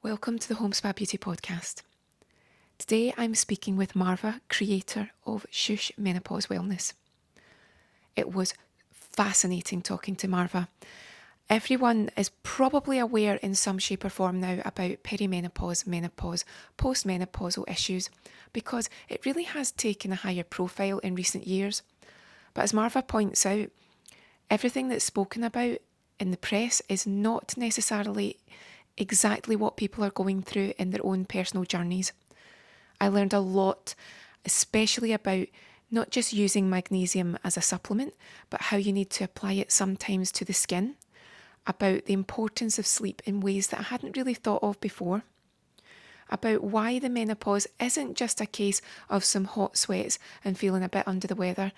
Welcome to the Homespa Beauty Podcast. Today I'm speaking with Marva, creator of Shhh Menopause Wellness. It was fascinating talking to Marva. Everyone is probably aware in some shape or form now about perimenopause, menopause, postmenopausal issues because it really has taken a higher profile in recent years. But as Marva points out, everything that's spoken about in the press is not necessarily exactly what people are going through in their own personal journeys. I learned a lot, especially about not just using magnesium as a supplement, but how you need to apply it sometimes to the skin, about the importance of sleep in ways that I hadn't really thought of before, about why the menopause isn't just a case of some hot sweats and feeling a bit under the weather.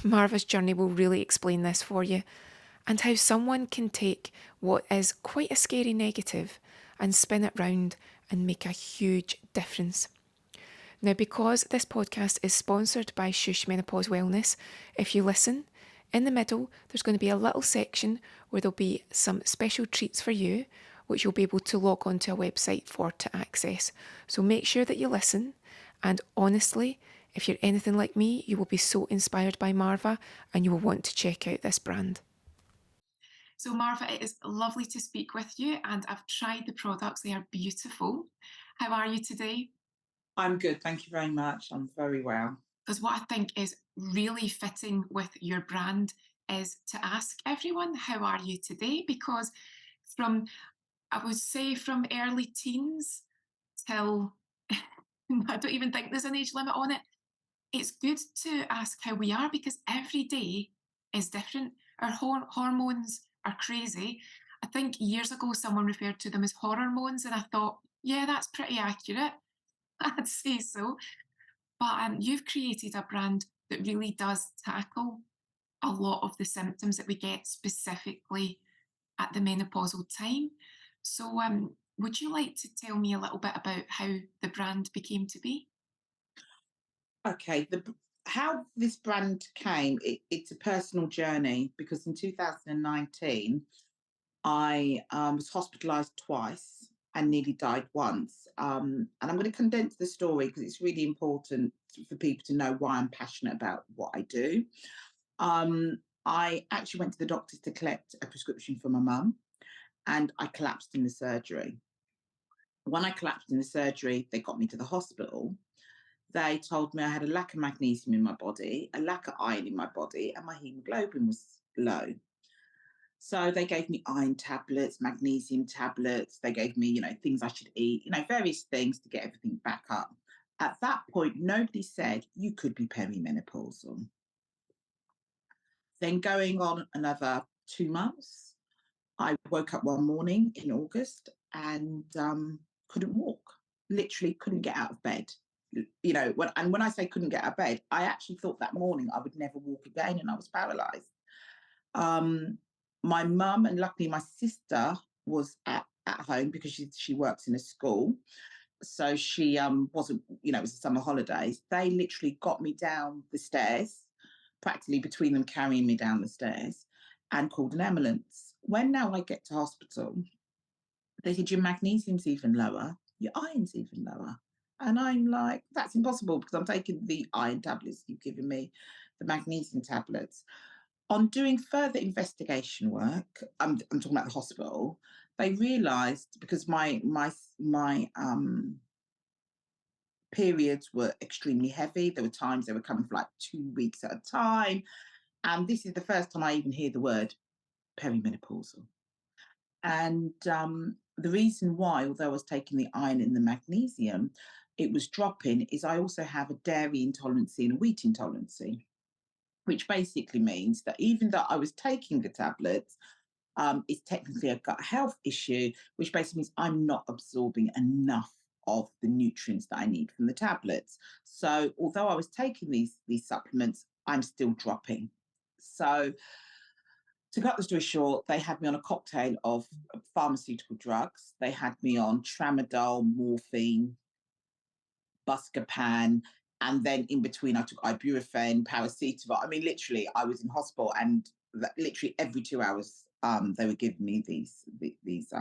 Marva's journey will really explain this for you, and how someone can take what is quite a scary negative and spin it round and make a huge difference. Now, because this podcast is sponsored by Shhh Menopause Wellness, if you listen, in the middle, there's going to be a little section where there'll be some special treats for you, which you'll be able to log onto a website for to access. So make sure that you listen. And honestly, if you're anything like me, you will be so inspired by Marva and you will want to check out this brand. So, Marva, it is lovely to speak with you, and I've tried the products. They are beautiful. How are you today? I'm good, thank you very much. I'm very well. Because what I think is really fitting with your brand is to ask everyone, how are you today? Because from, I would say, from early teens till I don't even think there's an age limit on it. It's good to ask how we are because every day is different. Our hormones are crazy. I think years ago someone referred to them as hormones, and I thought, yeah, that's pretty accurate. I'd say so. But you've created a brand that really does tackle a lot of the symptoms that we get specifically at the menopausal time. So, would you like to tell me a little bit about how the brand became to be? Okay, how this brand came, it's a personal journey because in 2019, I was hospitalized twice and nearly died once. And I'm going to condense the story because it's really important for people to know why I'm passionate about what I do. I actually went to the doctors to collect a prescription for my mum and I collapsed in the surgery. When I collapsed in the surgery, they got me to the hospital. They told me I had a lack of magnesium in my body, a lack of iron in my body, and my hemoglobin was low. So they gave me iron tablets, magnesium tablets. They gave me, things I should eat, various things to get everything back up. At that point, nobody said you could be perimenopausal. Then going on another 2 months, I woke up one morning in August and couldn't walk. Literally couldn't get out of bed. When I say couldn't get out of bed, I actually thought that morning I would never walk again, and I was paralyzed. Um, my mum and luckily my sister was at home because she works in a school, so she wasn't. It was the summer holidays. They literally got me down the stairs, practically between them carrying me down the stairs, and called an ambulance. When now I get to hospital, they said your magnesium's even lower, your iron's even lower. And I'm like, that's impossible because I'm taking the iron tablets you've given me, the magnesium tablets. On doing further investigation work, I'm talking about the hospital, they realised because my periods were extremely heavy. There were times they were coming for like 2 weeks at a time. And this is the first time I even hear the word perimenopausal. And the reason why, although I was taking the iron and the magnesium, it was dropping is I also have a dairy intolerance and a wheat intolerance, which basically means that even though I was taking the tablets, it's technically a gut health issue, which basically means I'm not absorbing enough of the nutrients that I need from the tablets. So although I was taking these supplements, I'm still dropping. So to cut the story short, they had me on a cocktail of pharmaceutical drugs. They had me on tramadol, morphine, buscopan, and then in between I took ibuprofen, paracetamol. I mean, literally, I was in hospital, and literally every 2 hours, they were giving me these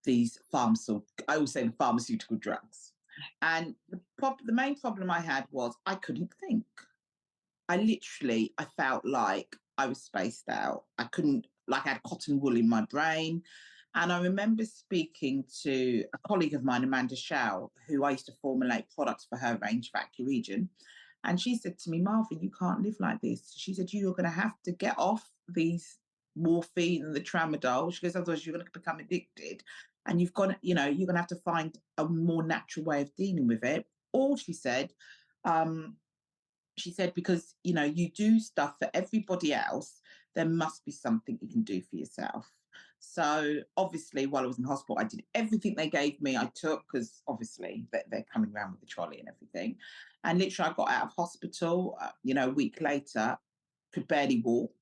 these pharmaceutical, I always say the pharmaceutical drugs. And the main problem I had was I couldn't think. I felt like I was spaced out. I couldn't, like I had cotton wool in my brain. And I remember speaking to a colleague of mine, Amanda Shaw, who I used to formulate products for her range for Region. And she said to me, Marva, you can't live like this. She said, you're going to have to get off these morphine and the tramadol. She goes, otherwise you're going to become addicted. And you've got to, you're going to have to find a more natural way of dealing with it. Or um, she said, because you do stuff for everybody else, there must be something you can do for yourself. So obviously, while I was in hospital, I did everything they gave me. I took, because obviously they're coming around with the trolley and everything. And literally, I got out of hospital. A week later, could barely walk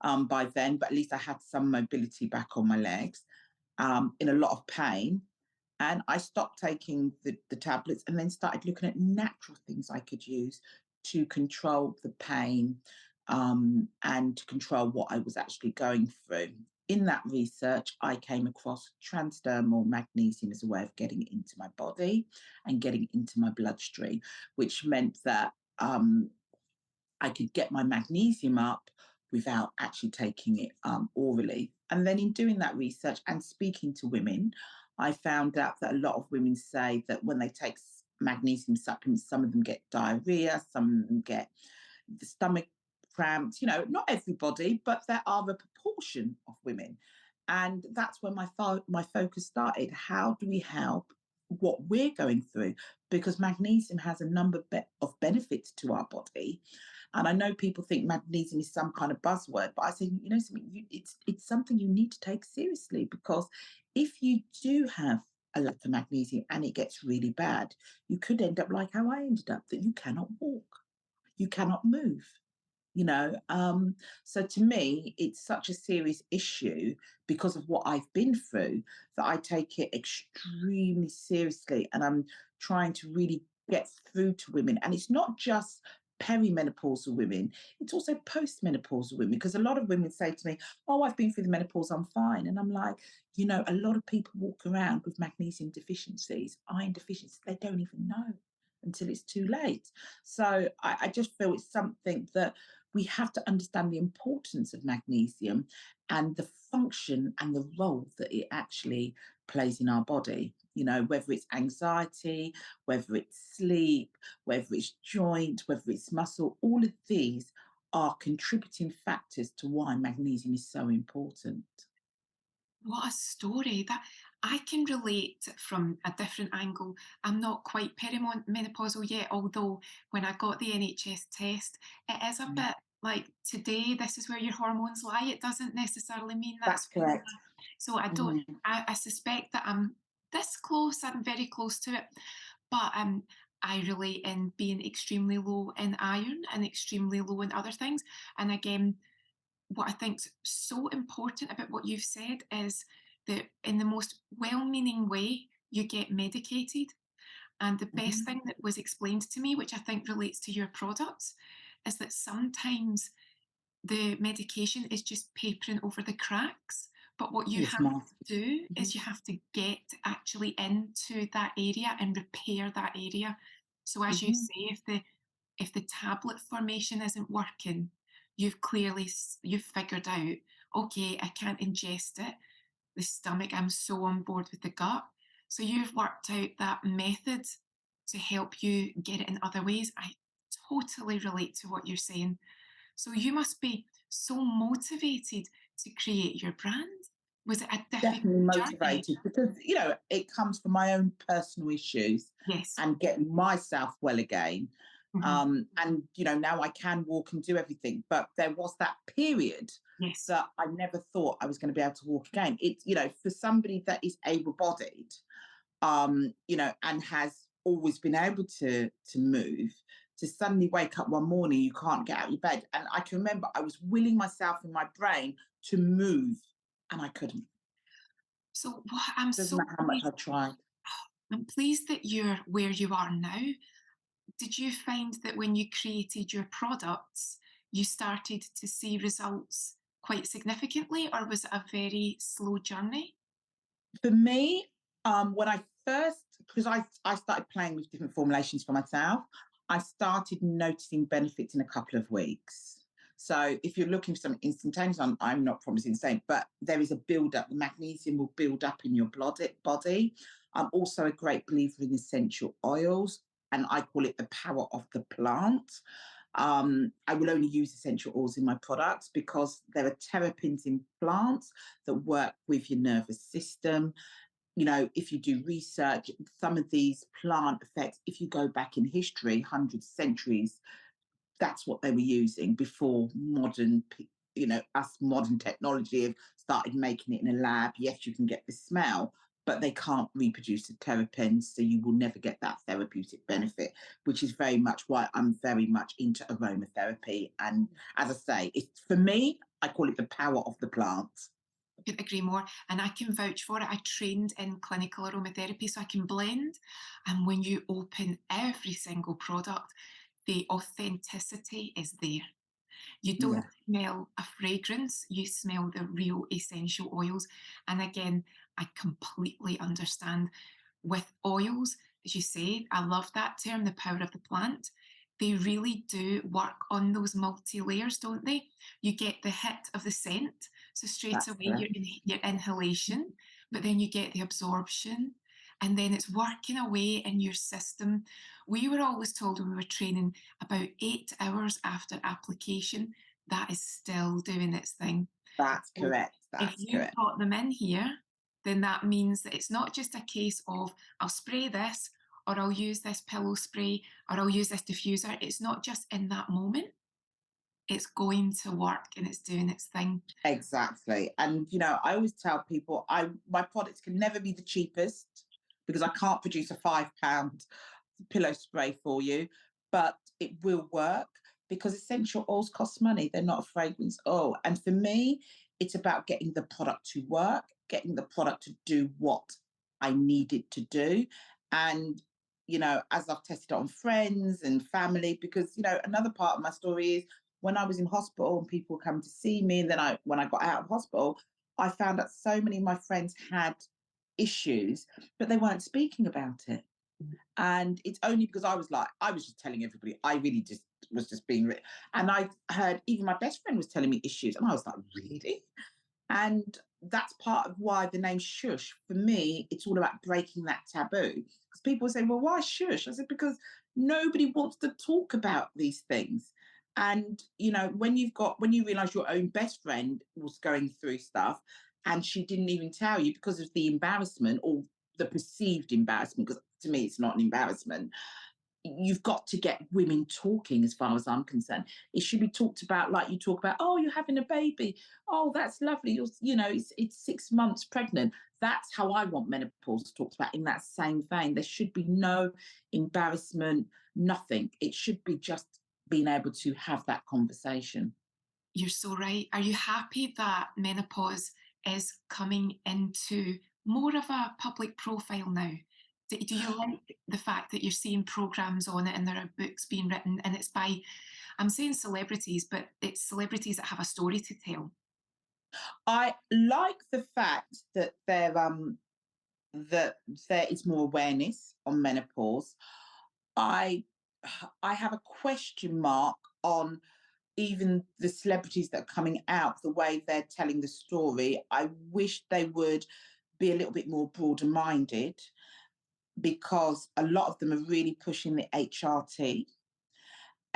by then, but at least I had some mobility back on my legs. In a lot of pain. And I stopped taking the tablets and then started looking at natural things I could use to control the pain, and to control what I was actually going through. In that research, I came across transdermal magnesium as a way of getting it into my body and getting it into my bloodstream, which meant that I could get my magnesium up without actually taking it orally. And then in doing that research and speaking to women, I found out that a lot of women say that when they take magnesium supplements, some of them get diarrhea, some of them get the stomach cramps, not everybody, but there are a proportion of women. And that's when my focus started. How do we help what we're going through? Because magnesium has a number of benefits to our body. And I know people think magnesium is some kind of buzzword, but I say, something, it's something you need to take seriously, because if you do have a lack of magnesium and it gets really bad, you could end up like how I ended up, that you cannot walk, you cannot move. So to me it's such a serious issue because of what I've been through, that I take it extremely seriously, and I'm trying to really get through to women. And it's not just perimenopausal women, it's also postmenopausal women, because a lot of women say to me, oh, I've been through the menopause, I'm fine. And I'm like, a lot of people walk around with magnesium deficiencies, iron deficiencies, they don't even know until it's too late. So I just feel it's something that we have to understand the importance of magnesium and the function and the role that it actually plays in our body. Whether it's anxiety, whether it's sleep, whether it's joint, whether it's muscle, all of these are contributing factors to why magnesium is so important. What a story. That I can relate from a different angle. I'm not quite perimenopausal yet, although when I got the NHS test, it is a Mm. bit like, today, this is where your hormones lie. It doesn't necessarily mean That's that's where you correct. are. So I don't, Mhm. I suspect that I'm this close, I'm very close to it. But I relate in being extremely low in iron and extremely low in other things. And again, what I think's so important about what you've said is that in the most well-meaning way, you get medicated. And the best Mhm. thing that was explained to me, which I think relates to your products, is that sometimes the medication is just papering over the cracks. But what you Yes, have Mark. to do Mhm. is you have to get actually into that area and repair that area. So as you Mhm. say, if the tablet formation isn't working, you've figured out, okay, I can't ingest it. The stomach, I'm so on board with the gut. So you've worked out that method to help you get it in other ways. I totally relate to what you're saying. So you must be so motivated to create your brand. Was it a difficult Definitely journey? motivated, because it comes from my own personal issues Yes. and getting myself well again. Mhm. And now I can walk and do everything, but there was that period Yes. that I never thought I was going to be able to walk again. It's for somebody that is able-bodied, and has always been able to move, to suddenly wake up one morning, you can't get out of your bed. And I can remember I was willing myself in my brain to move, and I couldn't. So I'm Doesn't so matter how much pleased. I tried. I'm pleased that you're where you are now. Did you find that when you created your products, you started to see results quite significantly, or was it a very slow journey? For me, when I first, because I started playing with different formulations for myself, I started noticing benefits in a couple of weeks. So if you're looking for something instantaneous, I'm not promising the same, but there is a build up. The magnesium will build up in your body. I'm also a great believer in essential oils, and I call it the power of the plant. I will only use essential oils in my products because there are terpenes in plants that work with your nervous system. You know, if you do research, some of these plant effects, if you go back in history, hundreds, centuries, that's what they were using before us modern technology have started making it in a lab. Yes, you can get the smell, but they can't reproduce the terpenes, so you will never get that therapeutic benefit, which is very much why I'm very much into aromatherapy. And as I say, it's for me, I call it the power of the plant. Couldn't agree more. And I can vouch for it. I trained in clinical aromatherapy, so I can blend. And when you open every single product, the authenticity is there. You don't Yeah, smell a fragrance, you smell the real essential oils. And again, I completely understand with oils, as you say, I love that term, the power of the plant. They really do work on those multi layers, don't they? You get the hit of the scent, so straight that's away correct. your inhalation, but then you get the absorption, and then it's working away in your system. We were always told when we were training about 8 hours after application, that is still doing its thing. That's So correct. if That's you've correct. got them in here, then that means that it's not just a case of I'll spray this or I'll use this pillow spray or I'll use this diffuser. It's not just in that moment. It's going to work and it's doing its thing. Exactly. And I always tell people I my products can never be the cheapest because I can't produce a £5 pillow spray for you, but it will work because essential oils cost money. They're not a fragrance oil. And for me, it's about getting the product to work, getting the product to do what I need it to do. And as I've tested it on friends and family, because another part of my story is when I was in hospital and people come to see me, and then when I got out of hospital, I found that so many of my friends had issues, but they weren't speaking about it. And it's only because I was just telling everybody, I really just was just being, and I heard even my best friend was telling me issues, and I was like, really? And that's part of why the name Shush, for me, it's all about breaking that taboo. Because people say, well, why Shush? I said, because nobody wants to talk about these things. And, when you realize your own best friend was going through stuff and she didn't even tell you because of the embarrassment or the perceived embarrassment, because to me, it's not an embarrassment. You've got to get women talking, as far as I'm concerned. It should be talked about like you talk about, oh, you're having a baby. Oh, that's lovely. It's 6 months pregnant. That's how I want menopause talked about, in that same vein. There should be no embarrassment, nothing. It should be just being able to have that conversation. You're so right. Are you happy that menopause is coming into more of a public profile now? Do you like the fact that you're seeing programs on it and there are books being written and it's by, I'm saying celebrities, but it's celebrities that have a story to tell? I like the fact that there is more awareness on menopause. I I have a question mark on even the celebrities that are coming out, the way they're telling the story. I wish they would be a little bit more broader minded, because a lot of them are really pushing the HRT.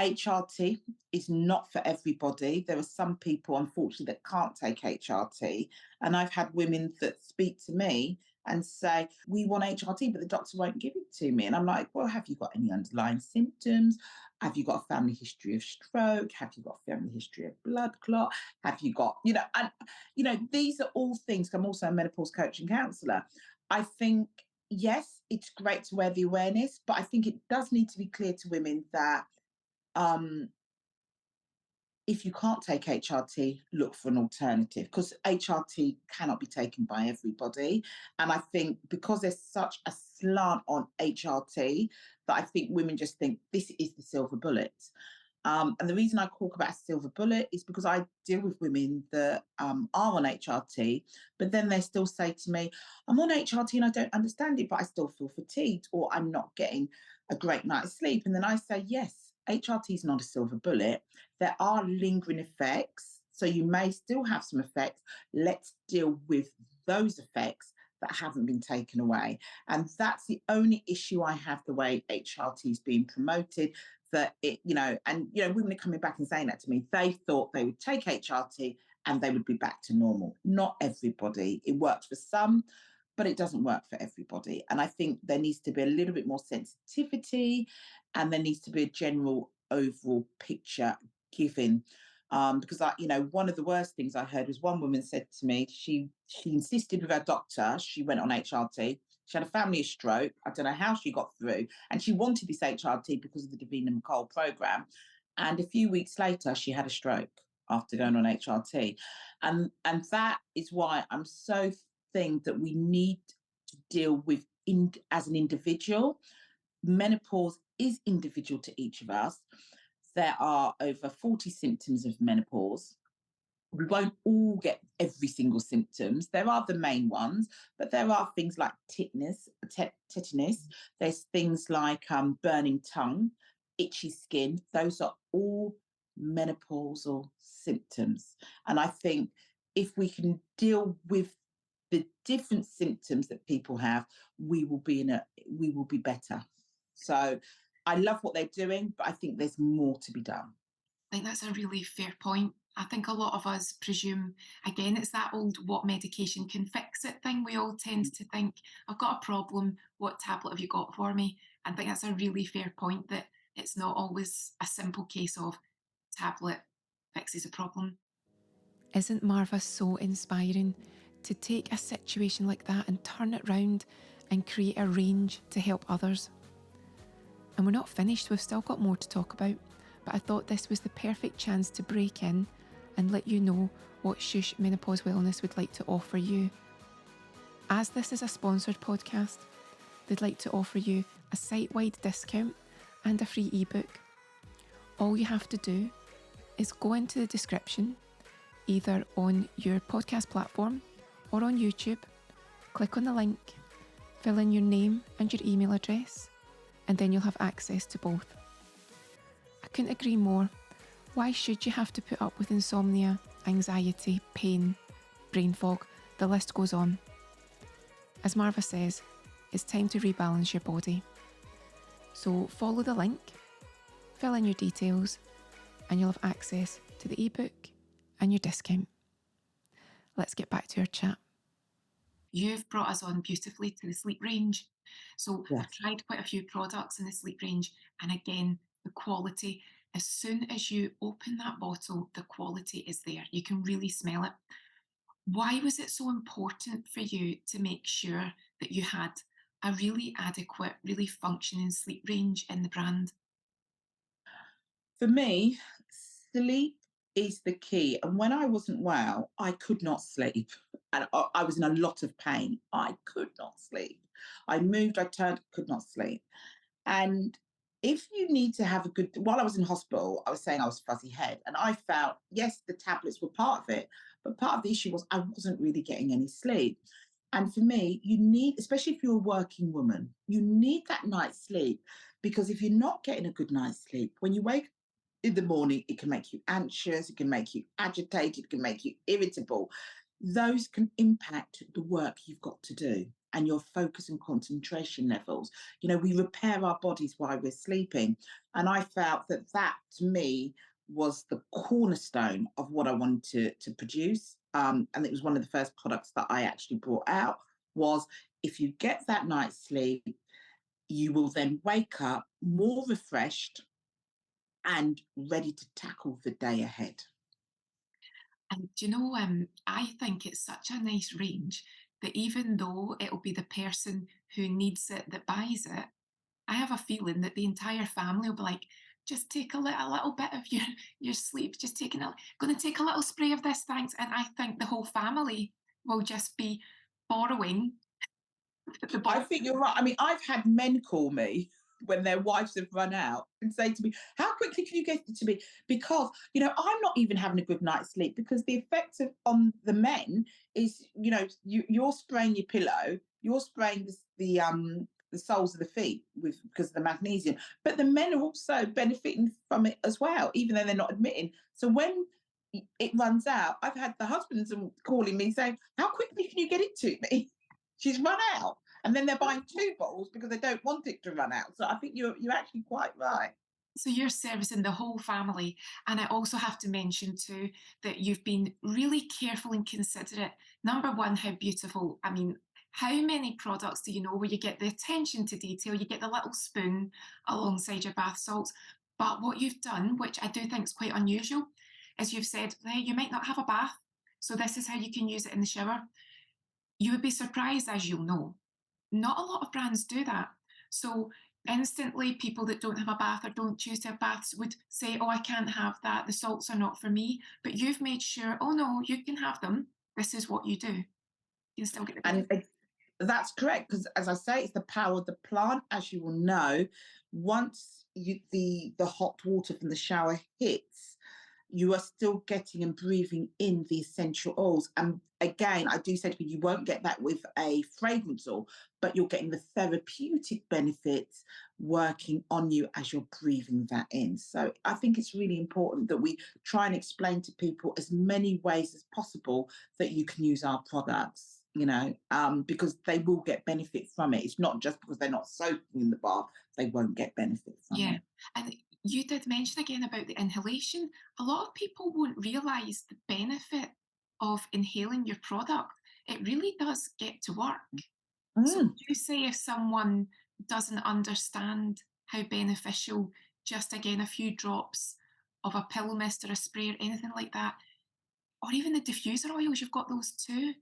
HRT is not for everybody. There are some people, unfortunately, that can't take HRT. And I've had women that speak to me and say, we want HRT, but the doctor won't give it to me. And I'm like, well, have you got any underlying symptoms? Have you got a family history of stroke? Have you got a family history of blood clot? Have you got, and, these are all things. I'm also a menopause coach and counselor. I think, yes, it's great to wear the awareness, but I think it does need to be clear to women that um, if you can't take HRT, look for an alternative, because HRT cannot be taken by everybody. And I think because there's such a slant on HRT, that I think women just think this is the silver bullet. And the reason I talk about a silver bullet is because I deal with women that are on HRT, but then they still say to me, I'm on HRT and I don't understand it, but I still feel fatigued or I'm not getting a great night's sleep. And then I say, yes, HRT is not a silver bullet. There are lingering effects. So you may still have some effects. Let's deal with those effects that haven't been taken away. And that's the only issue I have the way HRT is being promoted. That it, women are coming back and saying that to me. They thought they would take HRT and they would be back to normal. Not everybody. It works for some, but it doesn't work for everybody. And I think there needs to be a little bit more sensitivity and there needs to be a general overall picture given. Because one of the worst things I heard was one woman said to me, she insisted with her doctor, she went on HRT, she had a family stroke. I don't know how she got through, and she wanted this HRT because of the Davina McCall program. And a few weeks later, she had a stroke after going on HRT, and that is why I'm so think that we need to deal with as an individual. Menopause is individual to each of us. There are over 40 symptoms of menopause. We won't all get every single symptoms. There are the main ones, but there are things like tetanus. There's things like burning tongue, itchy skin. Those are all menopausal symptoms. And I think if we can deal with the different symptoms that people have, we will be better. So I love what they're doing, but I think there's more to be done. I think that's a really fair point. I think a lot of us presume, again, it's that old what medication can fix it thing. We all tend to think, I've got a problem, what tablet have you got for me? I think that's a really fair point that it's not always a simple case of tablet fixes a problem. Isn't Marva so inspiring to take a situation like that and turn it round and create a range to help others? And we're not finished, we've still got more to talk about, but I thought this was the perfect chance to break in and let you know what Shhh Menopause Wellness would like to offer you. As this is a sponsored podcast, they'd like to offer you a site-wide discount and a free ebook. All you have to do is go into the description, either on your podcast platform or on YouTube, click on the link, fill in your name and your email address, and then you'll have access to both. I couldn't agree more. Why should you have to put up with insomnia, anxiety, pain, brain fog? The list goes on. As Marva says, it's time to rebalance your body. So follow the link, fill in your details, and you'll have access to the ebook and your discount. Let's get back to our chat. You've brought us on beautifully to the sleep range. So Yes. I've tried quite a few products in the sleep range, and again, the quality, as soon as you open that bottle, the quality is there. You can really smell it. Why was it so important for you to make sure that you had a really adequate, really functioning sleep range in the brand? For me, sleep is the key. And when I wasn't well, I could not sleep. And I was in a lot of pain. I could not sleep. I moved, I turned, could not sleep. And if you need to have a good, while I was in hospital, I was saying I was fuzzy head. And I felt, yes, the tablets were part of it. But part of the issue was I wasn't really getting any sleep. And for me, you need, especially if you're a working woman, you need that night's sleep. Because if you're not getting a good night's sleep, when you wake in the morning, it can make you anxious, it can make you agitated, it can make you irritable. Those can impact the work you've got to do and your focus and concentration levels. We repair our bodies while we're sleeping. And I felt that that to me was the cornerstone of what I wanted to produce. And it was one of the first products that I actually brought out was if you get that night's sleep, you will then wake up more refreshed and ready to tackle the day ahead. And I think it's such a nice range that even though it'll be the person who needs it that buys it, I have a feeling that the entire family will be like, just take a little bit of your sleep, just taking a gonna take a little spray of this, thanks. And I think the whole family will just be borrowing the I bottle. think you're right. I mean, I've had men call me when their wives have run out and say to me, how quickly can you get it to me? Because, I'm not even having a good night's sleep because the effect on the men is, you're spraying your pillow, you're spraying the soles of the feet because of the magnesium, but the men are also benefiting from it as well, even though they're not admitting. So when it runs out, I've had the husbands calling me saying, how quickly can you get it to me? She's run out. And then they're buying two bottles because they don't want it to run out. So I think you're actually quite right. So you're servicing the whole family. And I also have to mention too that you've been really careful and considerate. Number one, how beautiful. I mean, how many products do you know where you get the attention to detail, you get the little spoon alongside your bath salts? But what you've done, which I do think is quite unusual, is you've said, hey, you might not have a bath. So this is how you can use it in the shower. You would be surprised, as you'll know, not a lot of brands do that. So instantly, people that don't have a bath or don't choose to have baths would say, oh, I can't have that. The salts are not for me. But you've made sure, oh, no, you can have them. This is what you do. You can still get the And benefit. that's correct, because as I say, it's the power of the plant. As you will know, once the hot water from the shower hits, you are still getting and breathing in the essential oils. And again, I do say to you, you won't get that with a fragrance oil, but you're getting the therapeutic benefits working on you as you're breathing that in. So I think it's really important that we try and explain to people as many ways as possible that you can use our products. Because they will get benefit from it. It's not just because they're not soaking in the bath, they won't get benefit from Yeah. it. And you did mention again about the inhalation. A lot of people won't realize the benefit of inhaling your product. It really does get to work. So Mm. would you say if someone doesn't understand how beneficial just again a few drops of a pill mist or a spray or anything like that, or even the diffuser oils, you've got those too.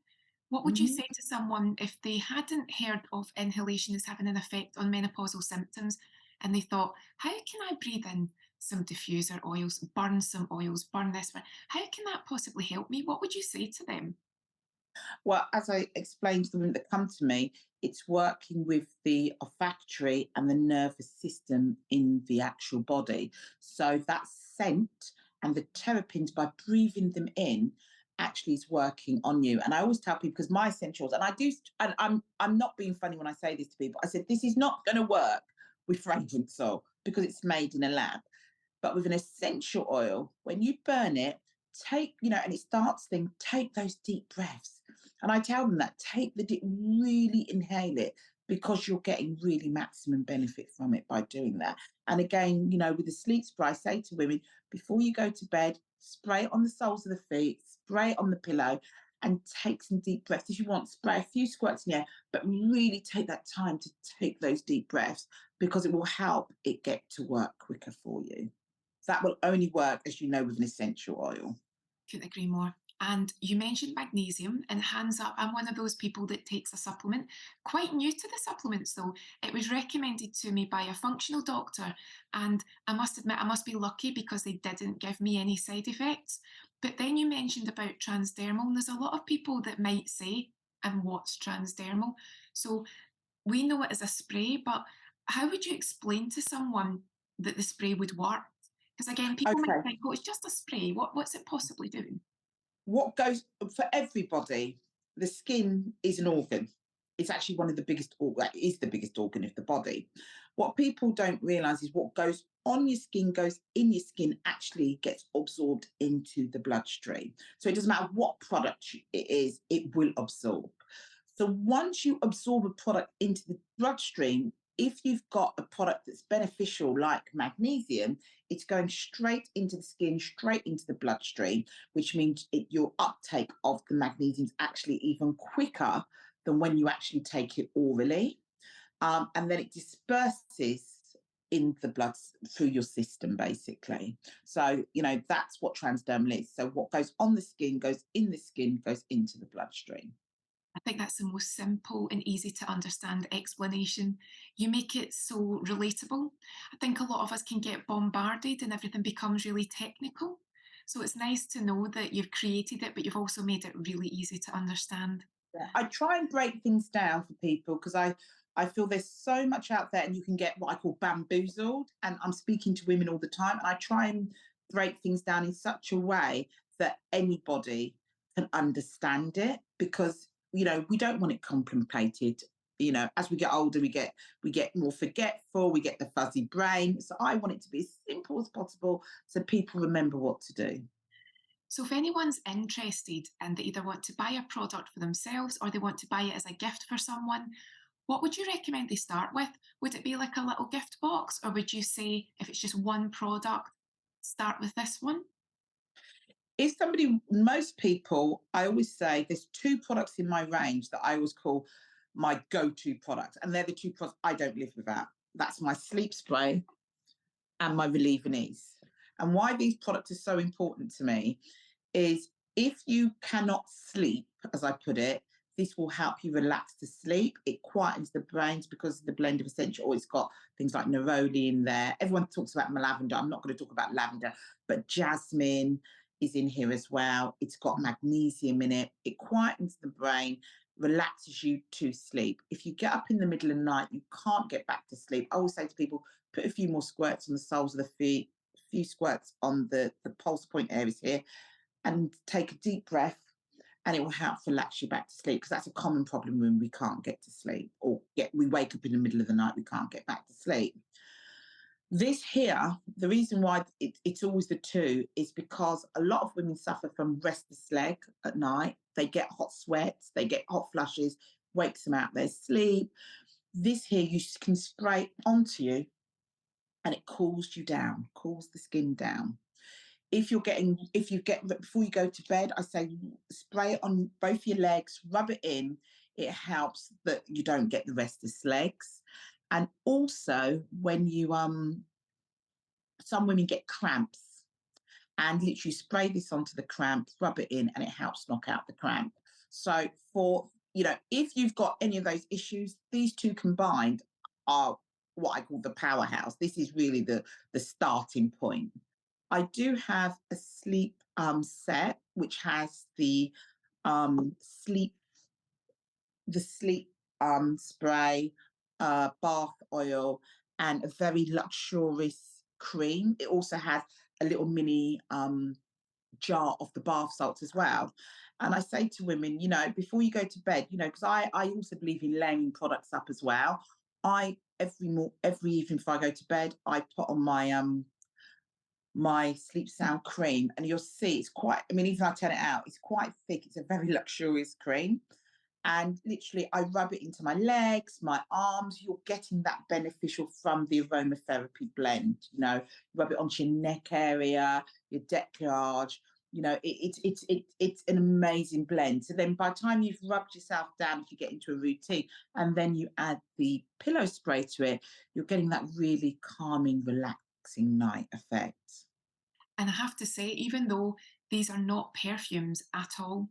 What would you Mhm. say to someone if they hadn't heard of inhalation as having an effect on menopausal symptoms and they thought, how can I breathe in some diffuser oils, burn some oils, burn this one? How can that possibly help me? What would you say to them? Well, as I explained to the women that come to me, it's working with the olfactory and the nervous system in the actual body. So that scent and the terpenes, by breathing them in, actually is working on you. And I always tell people, because my essentials, and I do, and I'm not being funny when I say this to people. I said this is not going to work with fragrance oil because it's made in a lab. But with an essential oil, when you burn it, and it starts thing, take those deep breaths. And I tell them that take the deep, really inhale it because you're getting really maximum benefit from it by doing that. And again, with the sleep spray, I say to women, before you go to bed, spray it on the soles of the feet, spray it on the pillow, and take some deep breaths. If you want, spray a few squirts in the air, but really take that time to take those deep breaths because it will help it get to work quicker for you. That will only work, as you know, with an essential oil. Couldn't agree more. And you mentioned magnesium, and hands up, I'm one of those people that takes a supplement. Quite new to the supplements, though. It was recommended to me by a functional doctor, and I must admit, I must be lucky because they didn't give me any side effects. But then you mentioned about transdermal, and there's a lot of people that might say, and what's transdermal? So we know it as a spray, but how would you explain to someone that the spray would work? Because again, people might Okay. think, oh, it's just a spray. What's it possibly doing? What goes for everybody, the skin is an organ. It's actually one of the biggest, that is the biggest organ of the body. What people don't realize is what goes on your skin goes in your skin actually gets absorbed into the bloodstream. So it doesn't matter what product it is, it will absorb. So once you absorb a product into the bloodstream, if you've got a product that's beneficial like magnesium, it's going straight into the skin, straight into the bloodstream, which means your uptake of the magnesium is actually even quicker than when you actually take it orally. And then it disperses in the blood through your system, basically. So, that's what transdermal is. So, what goes on the skin goes in the skin, goes into the bloodstream. I think that's the most simple and easy to understand explanation. You make it so relatable. I think a lot of us can get bombarded and everything becomes really technical. So it's nice to know that you've created it, but you've also made it really easy to understand. Yeah. I try and break things down for people because I feel there's so much out there, and you can get what I call bamboozled. And I'm speaking to women all the time, and I try and break things down in such a way that anybody can understand it, because we don't want it complicated. As we get older, we get more forgetful, we get the fuzzy brain. So I want it to be as simple as possible so people remember what to do. So, if anyone's interested and they either want to buy a product for themselves or they want to buy it as a gift for someone, what would you recommend they start with? Would it be like a little gift box, or would you say if it's just one product, start with this one? If somebody, most people, I always say there's two products in my range that I always call my go-to products, and they're the two products I don't live without. That's my sleep spray and my relieving ease. And why these products are so important to me is, if you cannot sleep, as I put it, this will help you relax to sleep. It quietens the brains because of the blend of essential oil. It's got things like neroli in there. Everyone talks about lavender. I'm not going to talk about lavender, but jasmine is in here as well. It's got magnesium in it. It quietens the brain, relaxes you to sleep. If you get up in the middle of the night, you can't get back to sleep. I always say to people, put a few more squirts on the soles of the feet, a few squirts on the pulse point areas here, and take a deep breath, and it will help relax you back to sleep, because that's a common problem when we can't get to sleep, or we wake up in the middle of the night, we can't get back to sleep. This here, the reason why it's always the two is because a lot of women suffer from restless leg at night. They get hot sweats, they get hot flushes, wakes them out their sleep. This here, you can spray onto you, and it cools you down, cools the skin down. If you get before you go to bed, I say spray it on both your legs, rub it in. It helps that you don't get the restless legs. And also, when you some women get cramps, and literally spray this onto the cramp, rub it in, and it helps knock out the cramp. So if you've got any of those issues, these two combined are what I call the powerhouse. This is really the starting point. I do have a sleep set which has um, sleep sleep spray, bath oil, and a very luxurious cream. It also has a little mini jar of the bath salts as well. And I say to women, before you go to bed, because I also believe in layering products up as well. I every evening before I go to bed, I put on my sleep sound cream, and you'll see it's quite, I mean, even if I turn it out, it's quite thick. It's a very luxurious cream, and literally I rub it into my legs, my arms. You're getting that beneficial from the aromatherapy blend. Rub it onto your neck area, your décolletage. It's an amazing blend. So then, by the time you've rubbed yourself down, if you get into a routine, and then you add the pillow spray to it, you're getting that really calming, relaxing night effect. And I have to say, even though these are not perfumes at all,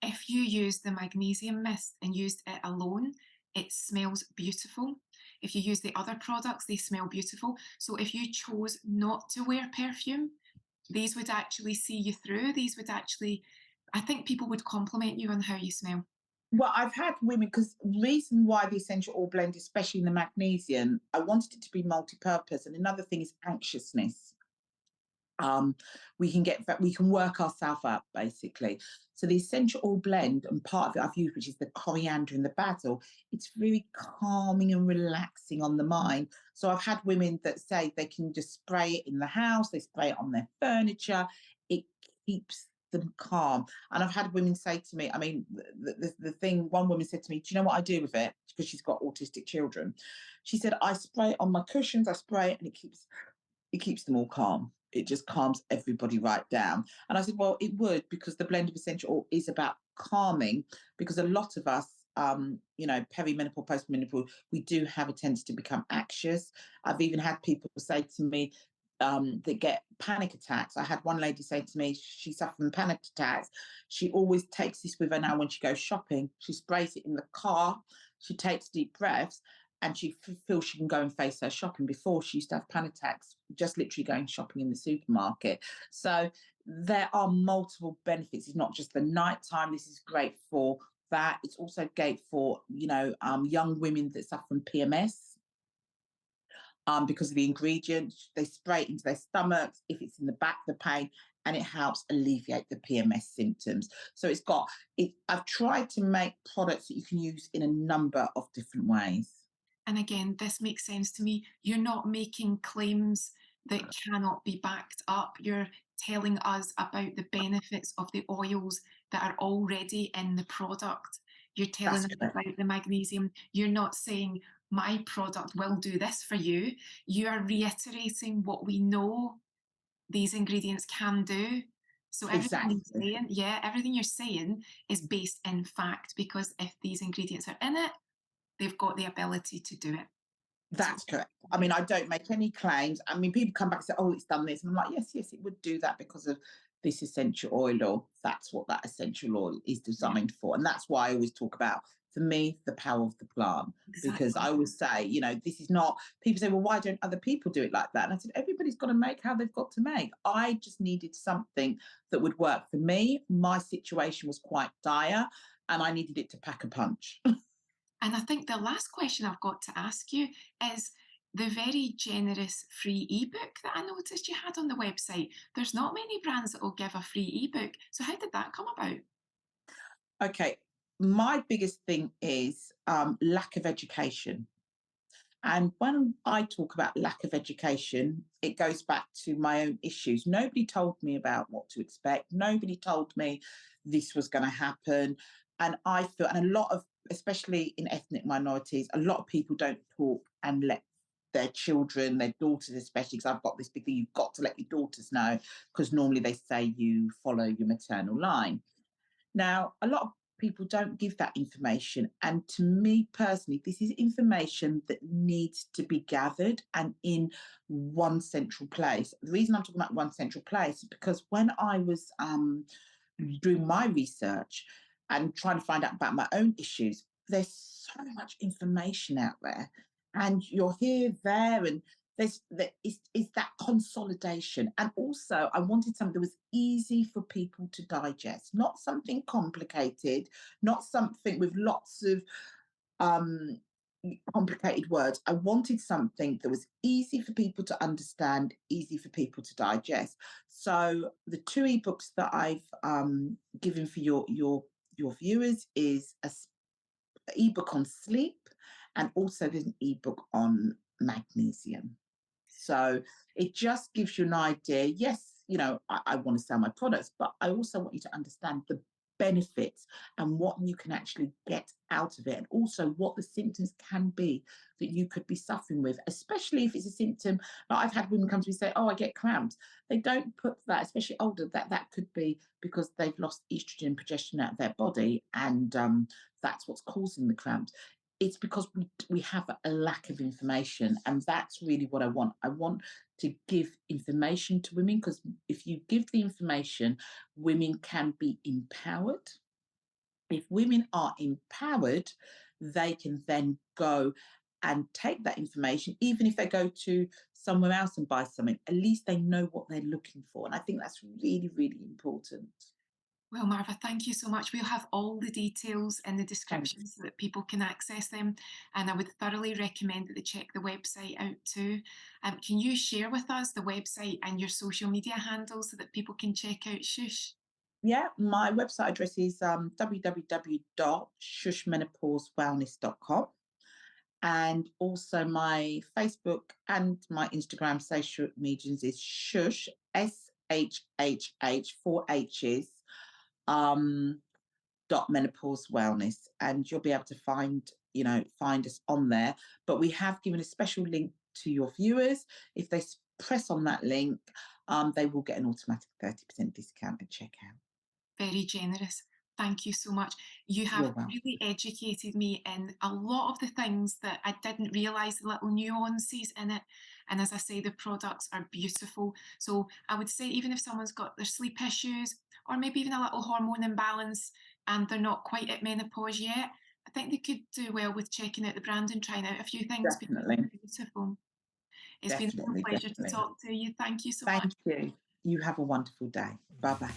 if you use the magnesium mist and used it alone, it smells beautiful. If you use the other products, they smell beautiful. So if you chose not to wear perfume, these would actually see you through. These would actually, I think people would compliment you on how you smell. Well, I've had women, because the reason why the essential oil blend, especially in the magnesium, I wanted it to be multi-purpose. And another thing is anxiousness. um, we can work ourselves up, basically. So the essential oil blend, and part of it I've used, which is the coriander and the basil, it's very calming and relaxing on the mind. So I've had women that say they can just spray it in the house, they spray it on their furniture, it keeps them calm. And I've had women say to me, I mean, the thing, one woman said to me, do you know what I do with it? Because she's got autistic children. She said, I spray it on my cushions, I spray it, and it keeps them all calm. It just calms everybody right down. And I said, well, it would, because the blend of essential oil is about calming, because a lot of us, perimenopause, postmenopause, we do have a tendency to become anxious. I've even had people say to me, that get panic attacks. I had one lady say to me, she suffered from panic attacks. She always takes this with her now when she goes shopping. She sprays it in the car. She takes deep breaths, and she feels she can go and face her shopping. Before, she used to have panic attacks just literally going shopping in the supermarket. So there are multiple benefits. It's not just the nighttime. This is great for that. It's also great for, young women that suffer from PMS. Because of the ingredients, they spray it into their stomachs if it's in the back, the pain, and it helps alleviate the PMS symptoms. So I've tried to make products that you can use in a number of different ways. And again, this makes sense to me. You're not making claims that cannot be backed up. You're telling us about the benefits of the oils that are already in the product. You're telling That's us correct. about the magnesium. You're not saying, my product will do this for you. You are reiterating what we know these ingredients can do. So everything you're Exactly. saying, yeah, everything you're saying is based in fact, because if these ingredients are in it, they've got the ability to do it. So That's correct. I mean, I don't make any claims. I mean, people come back and say, "Oh, it's done this," and I'm like, "Yes, yes, it would do that because of this essential oil, or that's what that essential oil is yeah, designed for." And that's why I always talk about, for me, the power of the plant. Because exactly. I always say, this is not. People say, "Well, why don't other people do it like that?" And I said, "Everybody's got to make how they've got to make." I just needed something that would work for me. My situation was quite dire, and I needed it to pack a punch. And I think the last question I've got to ask you is the very generous free ebook that I noticed you had on the website. There's not many brands that will give a free ebook. So how did that come about? Okay, my biggest thing is lack of education. And when I talk about lack of education, it goes back to my own issues. Nobody told me about what to expect. Nobody told me this was going to happen. And I feel, and a lot of, especially in ethnic minorities, a lot of people don't talk and let their children, their daughters especially, because I've got this big thing, you've got to let your daughters know, because normally they say you follow your maternal line. Now, a lot of people don't give that information. And to me personally, this is information that needs to be gathered and in one central place. The reason I'm talking about one central place is because when I was doing my research and trying to find out about my own issues, there's so much information out there. And you're here, there, and is that consolidation. And also, I wanted something that was easy for people to digest, not something complicated, not something with lots of um, complicated words. I wanted something that was easy for people to understand, easy for people to digest. So the two ebooks that I've given for your viewers is ebook on sleep, and also there's an ebook on magnesium. So it just gives you an idea. Yes, I want to sell my products, but I also want you to understand the benefits and what you can actually get out of it, and also what the symptoms can be that you could be suffering with, especially if it's a symptom. Like I've had women come to me and say, "Oh, I get cramps." They don't put that, especially older, that could be because they've lost estrogen and progesterone out of their body, and that's what's causing the cramps. It's because we have a lack of information, and that's really what I want. I want to give information to women, because if you give the information, women can be empowered. If women are empowered, they can then go and take that information. Even if they go to somewhere else and buy something, at least they know what they're looking for. And I think that's really, really important. Well, Marva, thank you so much. We'll have all the details in the Thank description so that people can access them. And I would thoroughly recommend that they check the website out too. Can you share with us the website and your social media handles so that people can check out Shush? Yeah, my website address is www.shushmenopausewellness.com. And also my Facebook and my Instagram social medias is Shush, SHHH, four H's, dot menopause wellness. And you'll be able to find us on there. But we have given a special link to your viewers. If they press on that link, they will get an automatic 30% discount at checkout. Very generous. Thank you so much. You You're have welcome. really educated me in a lot of the things that I didn't realise, the little nuances in it. And as I say, the products are beautiful. So I would say, even if someone's got their sleep issues or maybe even a little hormone imbalance and they're not quite at menopause yet, I think they could do well with checking out the brand and trying out a few things because Definitely, they're beautiful. It's been a definitely, pleasure to definitely. talk to you. Thank you so much. Thank you. You have a wonderful day. Bye bye.